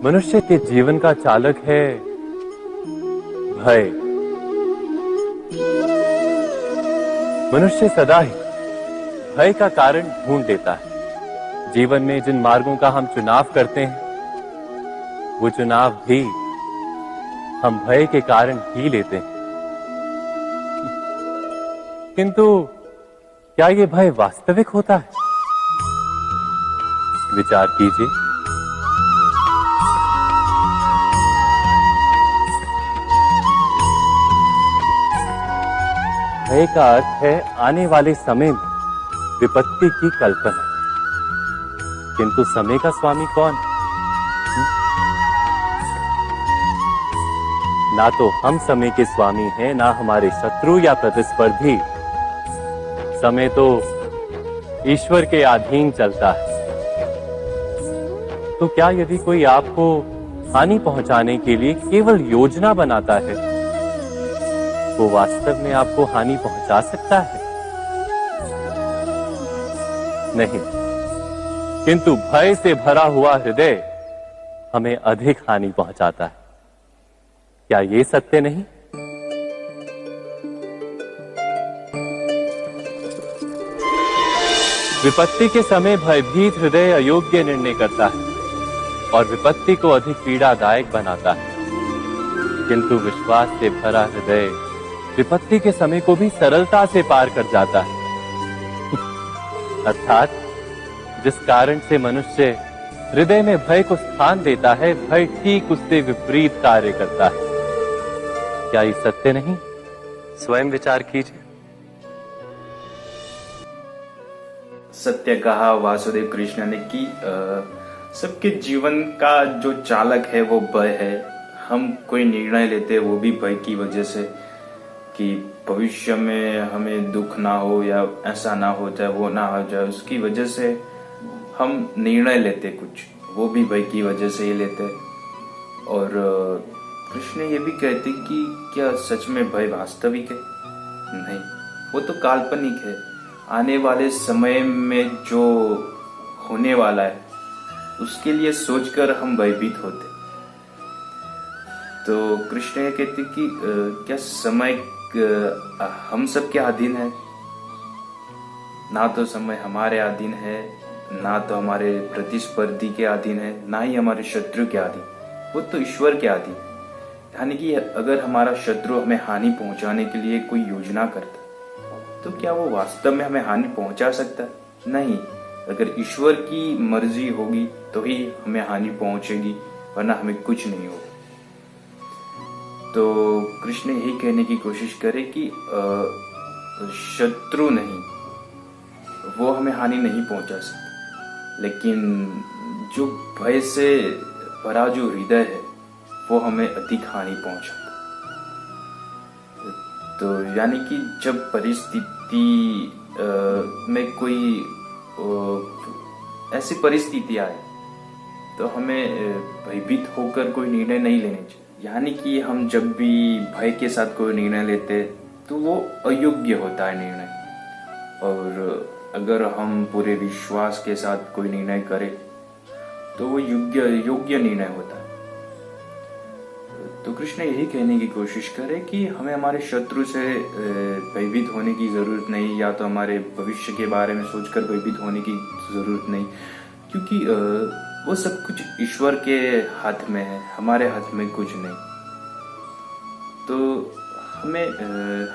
मनुष्य के जीवन का चालक है भय। मनुष्य सदा ही भय का कारण ढूंढ लेता है। जीवन में जिन मार्गों का हम चुनाव करते हैं वो चुनाव भी हम भय के कारण ही लेते हैं। किंतु क्या ये भय वास्तविक होता है? विचार कीजिए। भय का अर्थ है आने वाले समय में विपत्ति की कल्पना। किंतु समय का स्वामी कौन है? ना तो हम समय के स्वामी हैं, ना हमारे शत्रु या प्रतिस्पर्धी। समय तो ईश्वर के अधीन चलता है। तो क्या यदि कोई आपको हानि पहुंचाने के लिए केवल योजना बनाता है, वो वास्तव में आपको हानि पहुंचा सकता है? नहीं। किंतु भय से भरा हुआ हृदय हमें अधिक हानि पहुंचाता है। क्या ये सत्य नहीं? विपत्ति के समय भयभीत हृदय अयोग्य निर्णय करता है और विपत्ति को अधिक पीड़ादायक बनाता है। किंतु विश्वास से भरा हृदय विपत्ति के समय को भी सरलता से पार कर जाता है। अर्थात जिस कारण से मनुष्य हृदय में भय को स्थान देता है, भय ठीक उससे विपरीत कार्य करता है। क्या ये सत्य नहीं? स्वयं विचार कीजिए। सत्य कहा वासुदेव कृष्ण ने कि सबके जीवन का जो चालक है वो भय है। हम कोई निर्णय लेते हैं वो भी भय की वजह से, कि भविष्य में हमें दुख ना हो या ऐसा ना हो जाए, वो ना हो जाए, उसकी वजह से हम निर्णय लेते कुछ, वो भी भय की वजह से ही लेते। और कृष्ण ये भी कहते कि क्या सच में भय वास्तविक है? नहीं, वो तो काल्पनिक है। आने वाले समय में जो होने वाला है उसके लिए सोचकर हम भयभीत होते। तो कृष्ण ये कहते कि क्या समय हम सब के अधीन है? ना तो समय हमारे अधीन है, ना तो हमारे प्रतिस्पर्धी के अधीन है, ना ही हमारे शत्रु के अधीन। वो तो ईश्वर के अधीन। यानी कि अगर हमारा शत्रु हमें हानि पहुंचाने के लिए कोई योजना करता तो क्या वो वास्तव में हमें हानि पहुंचा सकता है? नहीं। अगर ईश्वर की मर्जी होगी तो ही हमें हानि पहुंचेगी, वरना हमें कुछ नहीं होगा। तो कृष्ण यही कहने की कोशिश करे कि शत्रु नहीं, वो हमें हानि नहीं पहुंचा सकता, लेकिन जो भय से भरा जो हृदय है वो हमें अधिक हानि पहुंचाता। तो यानी कि जब परिस्थिति में कोई ऐसी परिस्थिति आए तो हमें भयभीत होकर कोई निर्णय नहीं लेने चाहिए। यानी कि हम जब भी भय के साथ कोई निर्णय लेते तो वो अयोग्य होता है निर्णय। और अगर हम पूरे विश्वास के साथ कोई निर्णय करें तो वो योग्य निर्णय होता है। तो कृष्ण यही कहने की कोशिश करे कि हमें हमारे शत्रु से भयभीत होने की जरूरत नहीं, या तो हमारे भविष्य के बारे में सोचकर भयभीत होने की जरूरत नहीं, क्योंकि वो सब कुछ ईश्वर के हाथ में है, हमारे हाथ में कुछ नहीं। तो हमें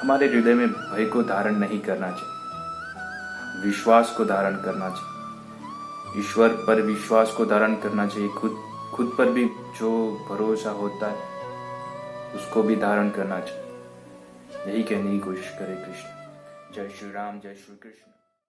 हमारे हृदय में भय को धारण नहीं करना चाहिए, विश्वास को धारण करना चाहिए। ईश्वर पर विश्वास को धारण करना चाहिए। खुद पर भी जो भरोसा होता है उसको भी धारण करना चाहिए। यही कहने की कोशिश करे कृष्ण। जय श्री राम, जय श्री कृष्ण।